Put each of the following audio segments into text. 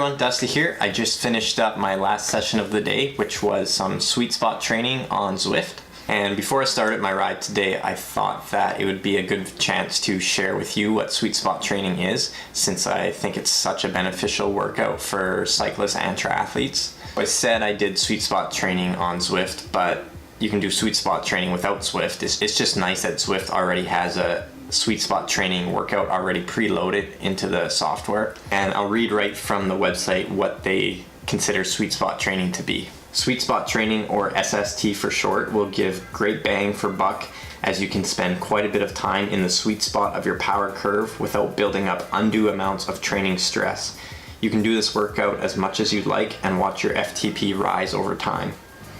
everyone, Dusty here. I just finished up my last session of the day, which was some sweet spot training on Zwift. And before I started my ride today, I thought that it would be a good chance to share with you what sweet spot training is, since I think it's such a beneficial workout for cyclists and triathletes. I said I did sweet spot training on Zwift, but you can do sweet spot training without Zwift. It's just nice that Zwift already has a sweet spot training workout already preloaded into the software. And I'll read right from the website what they consider sweet spot training to be. Sweet spot training, or SST for short, will give great bang for buck, as you can spend quite a bit of time in the sweet spot of your power curve without building up undue amounts of training stress. You can do this workout as much as you'd like and watch your FTP rise over time.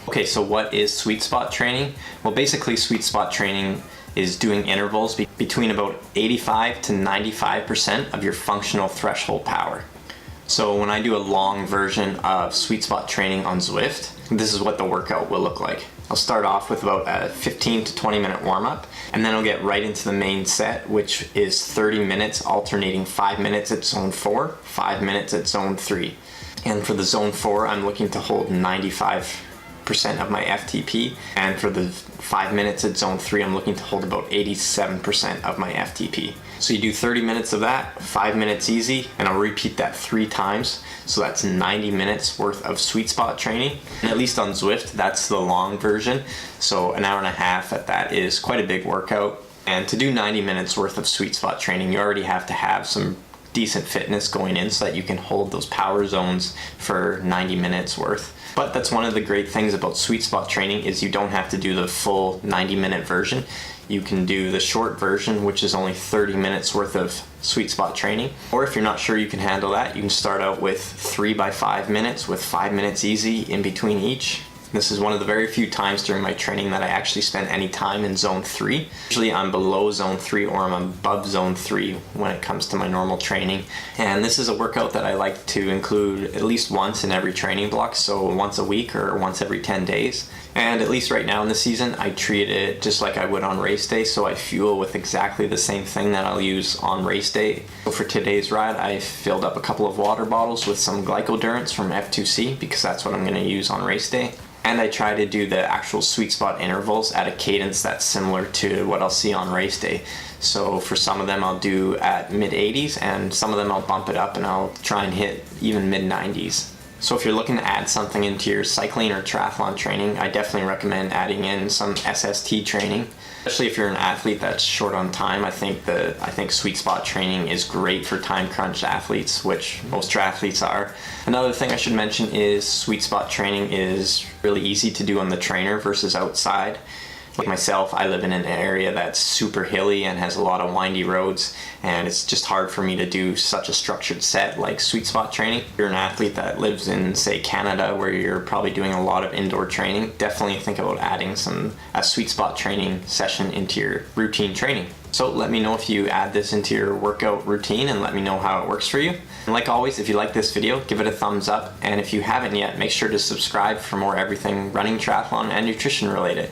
Okay, so what is sweet spot training? Well, basically sweet spot training is doing intervals between about 85 to 95% of your functional threshold power. So when I do a long version of sweet spot training on Zwift, this is what the workout will look like. I'll start off with about a 15 to 20 minute warm up, and then I'll get right into the main set, which is 30 minutes alternating 5 minutes at zone 4, 5 minutes at zone 3. And for the zone 4, I'm looking to hold 95% of my FTP, and for the 5 minutes at zone 3, I'm looking to hold about 87% of my FTP. So you do 30 minutes of that, 5 minutes easy, and I'll repeat that 3 times. So that's 90 minutes worth of sweet spot training. And at least on Zwift, that's the long version. So an hour and a half at that is quite a big workout. And to do 90 minutes worth of sweet spot training, you already have to have some decent fitness going in so that you can hold those power zones for 90 minutes worth. But that's one of the great things about sweet spot training, is you don't have to do the full 90-minute version. You can do the short version, which is only 30 minutes worth of sweet spot training. Or if you're not sure you can handle that, you can start out with 3 by 5 minutes with 5 minutes easy in between each. This is one of the very few times during my training that I actually spend any time in zone 3. Usually I'm below zone 3 or I'm above zone 3 when it comes to my normal training. And this is a workout that I like to include at least once in every training block, so once a week or once every 10 days. And at least right now in the season, I treat it just like I would on race day, so I fuel with exactly the same thing that I'll use on race day. So for today's ride, I filled up a couple of water bottles with some glycodurants from F2C, because that's what I'm going to use on race day. And I try to do the actual sweet spot intervals at a cadence that's similar to what I'll see on race day. So for some of them I'll do at mid 80s, and some of them I'll bump it up and I'll try and hit even mid 90s. So if you're looking to add something into your cycling or triathlon training, I definitely recommend adding in some SST training. Especially if you're an athlete that's short on time, I think sweet spot training is great for time crunched athletes, which most triathletes are. Another thing I should mention is sweet spot training is really easy to do on the trainer versus outside. Like myself, I live in an area that's super hilly and has a lot of windy roads, and it's just hard for me to do such a structured set like sweet spot training. If you're an athlete that lives in, say, Canada, where you're probably doing a lot of indoor training, definitely think about adding a sweet spot training session into your routine training. So let me know if you add this into your workout routine, and let me know how it works for you. And like always, if you like this video, give it a thumbs up, and if you haven't yet, make sure to subscribe for more everything running, triathlon, and nutrition related.